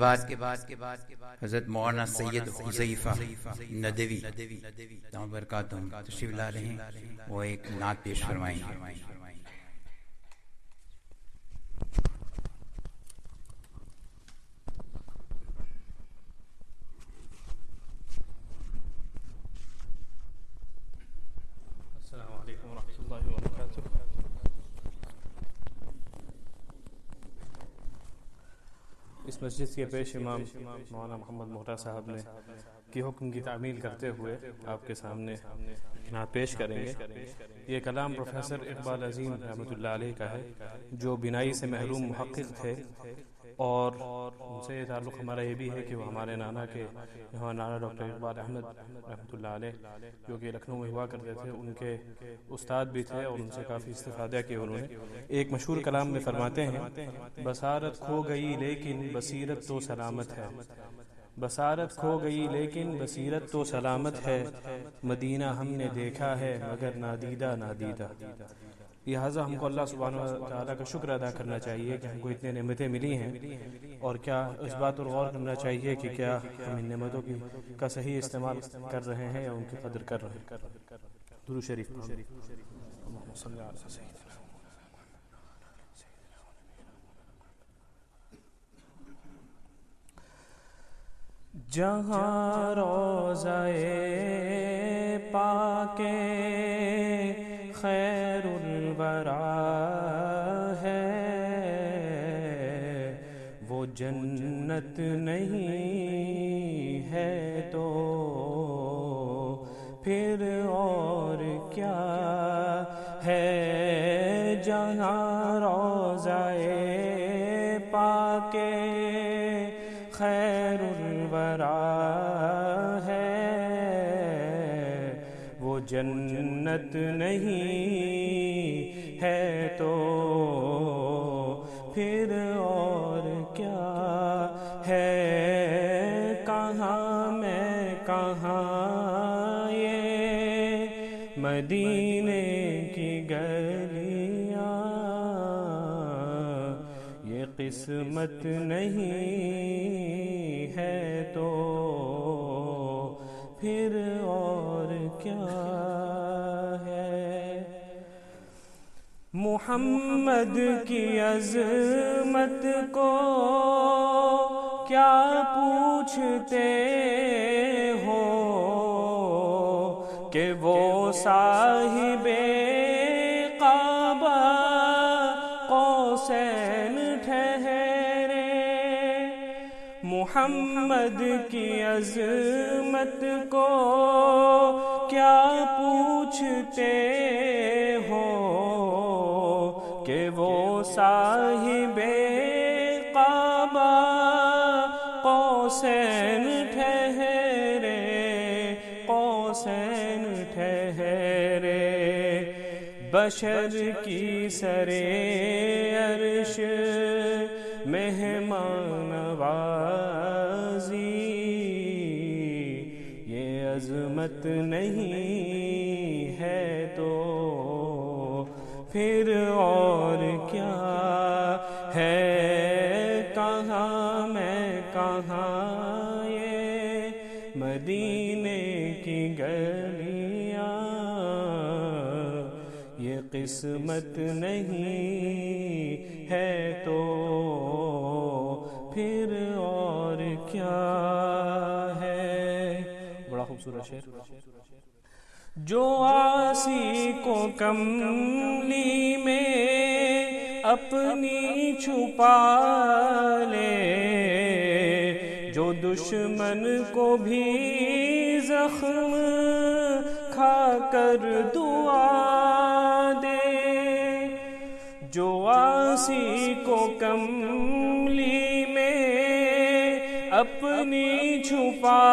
بعد حضرت مولانا سید حذیفہ ندوی دامت برکاتہم تشریف لا رہے ہیں، وہ ایک نعت پیش فرمائیں گے۔ السلام علیکم ورحمۃ اللہ وبرکاتہ۔ اس مسجد کے پیش امام مولانا محمد مہرا صاحب نے کی حکم کی تعمیل کرتے ہوئے آپ کے سامنے نعت پیش کریں گے۔ یہ کلام پروفیسر اقبال عظیم رحمۃ اللہ علیہ کا ہے، جو بینائی سے محروم محقق تھے، اور ان سے تعلق ہمارا یہ بھی ہے کہ وہ ہمارے نانا کے نانا ڈاکٹر اقبال احمد رحمۃ اللہ علیہ جو کہ لکھنؤ میں ہوا کرتے تھے، ان کے استاد بھی تھے اور ان سے کافی استفادہ کیا انہوں نے۔ ایک مشہور کلام میں فرماتے ہیں، بصارت کھو گئی لیکن بصیرت تو سلامت ہے، بصارت کھو گئی لیکن بصیرت تو سلامت ہے، مدینہ ہم نے دیکھا ہے مگر نادیدہ نادیدہ۔ لہٰذا ہم کو اللہ سبحانہ و تعالیٰ کا شکر ادا کرنا چاہیے کہ ہم کو اتنے نعمتیں ملی ہیں، اور کیا اس بات پر غور کرنا چاہیے کہ کیا ہم ان نعمتوں کا صحیح استعمال کر رہے ہیں یا ان کی قدر کر رہے ہیں۔ درود شریف اللہم صلی علی سیدنا۔ جہاں روضہ پاک خیر الورا ہے، وہ جنت نہیں ہے تو پھر اور کیا ہے؟ جہاں روضہ پاک خیر الورا ہے، وہ جنت نہیں ہے تو پھر اور کیا ہے؟ کہاں میں کہاں یہ مدینے کی گلیاں، یہ قسمت نہیں ہے تو پھر اور کیا ہے؟ محمد کی عظمت کو کیا پوچھتے ہو کہ وہ صاحب کعبہ قوسین ٹھہرے؟ محمد کی عظمت کو کیا پوچھتے ہو کہ وہ صاحب کعبہ قوسین ٹھہرے، قوسین ٹھہرے۔ بشر کی سرے عرش مہمان نوازی، یہ عظمت نہیں ہے تو پھر اور کیا ہے؟ کہاں میں کہاں یہ مدینے کی گلیاں، یہ قسمت نہیں ہے تو پھر اور کیا ہے؟ بڑا خوبصورت شعر۔ جو عاصی کو کملی میں اپنی چھپا لے، جو دشمن کو بھی زخم کھا کر دعا دے، جو عاصی کو کملی میں اپنی چھپا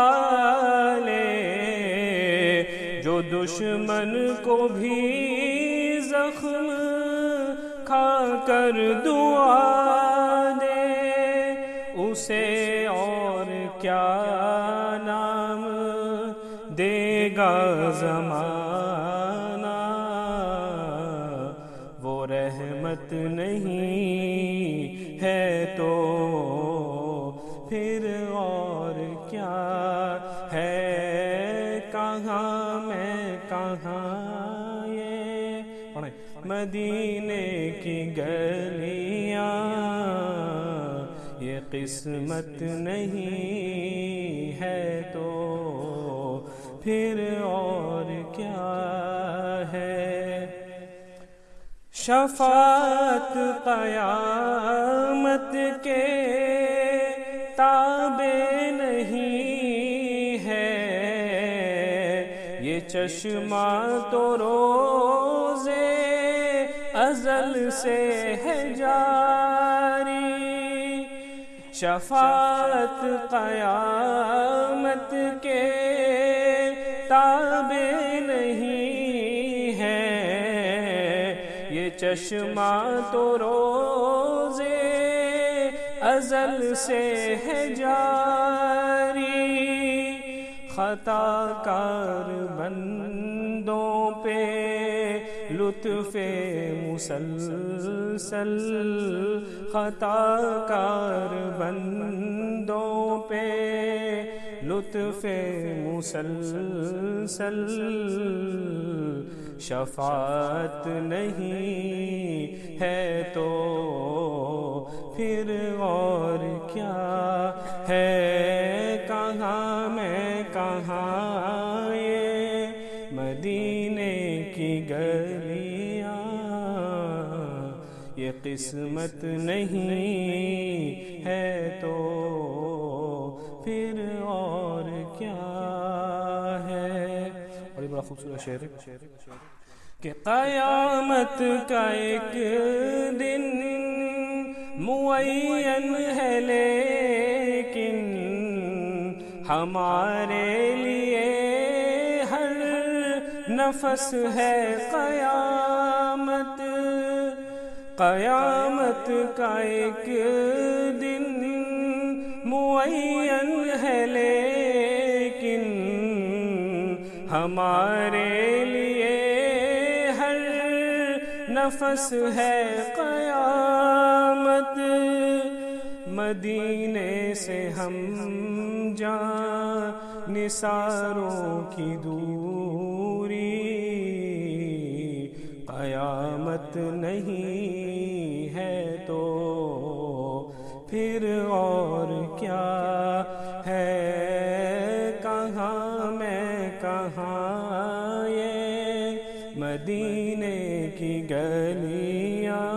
لے، جو دشمن کو بھی زخم کھا کر دعا دے، اسے اور کیا نام دے گا زمانہ؟ وہ رحمت نہیں ہے تو پھر کہاں میں کہاں یہ مدینے کی گلیاں، یہ قسمت نہیں ہے تو پھر اور کیا ہے؟ شفاعت قیامت کے تابع نہیں ہے، یہ چشمہ تو روزے ازل سے ہے جاری۔ شفاعت قیامت کے تابع نہیں ہے، یہ چشمہ تو روزے ازل سے ہے جاری۔ خطا کار بندوں پہ لطف مسلسل، خطا کار بندوں پہ لطف مسلسل، شفاعت نہیں ہے تو پھر اور کیا ہے؟ کہاں میں کہاں یہ مدینے کی گلیاں، یہ قسمت نہیں ہے تو پھر اور کیا ہے؟ بڑی بڑا خوبصورت شعر ہے کہ قیامت کا ایک دن معین ہے لیکن ہمارے لیے ہر نفس ہے قیامت۔ قیامت کا ایک دن معین ہے لیکن ہمارے لیے ہر نفس ہے قیامت۔ مدینے سے ہم جان نثاروں کی دوری، قیامت نہیں ہے تو پھر اور کیا ہے؟ کہاں میں کہاں یہ مدینے کی گلیاں،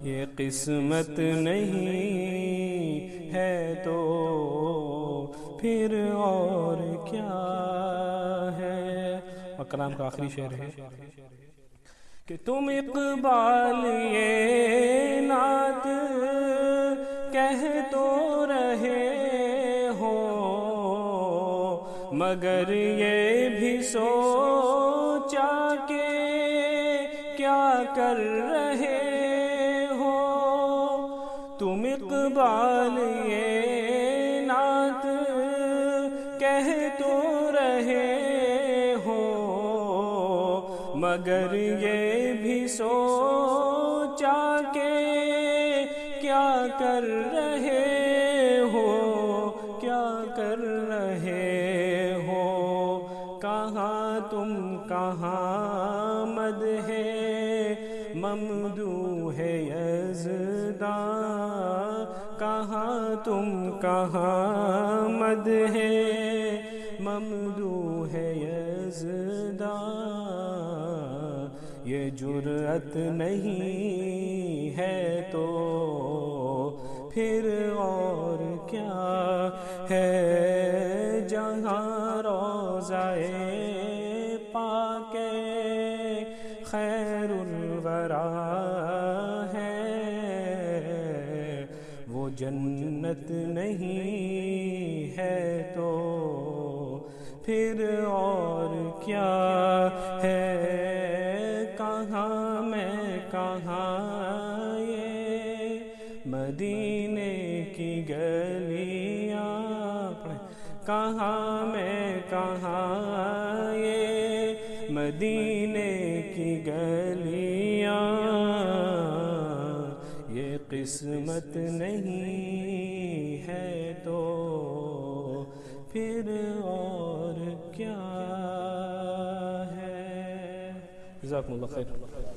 یہ قسمت نہیں ہے تو پھر اور کیا ہے؟ اور کلام کا آخری شعر ہے کہ تم اقبال یہ نعت کہہ تو رہے ہو، مگر یہ بھی سوچا کہ کیا کر رہے ہو؟ تم اقبال یہ نعت کہہ تو رہے ہو، مگر یہ بھی سوچا کہ کیا کر رہے ہو؟ کیا کر رہے ہو؟ کہاں تم کہاں مدح ممدوح یزداں، کہاں تم کہاں مدح ممدوح یزداں، یہ جرأت نہیں ہے تو پھر اور کیا ہے؟ جہاں روضہ پاک خیر الورا ہے، وہ جنت نہیں ہے تو پھر اور کیا ہے؟ کہاں میں کہاں یہ مدینے کی گلیاں، کہاں میں کہاں یہ مدینے کی گلیاں، یہ قسمت نہیں ہے تو پھر اور جزاکم اللہ خیر.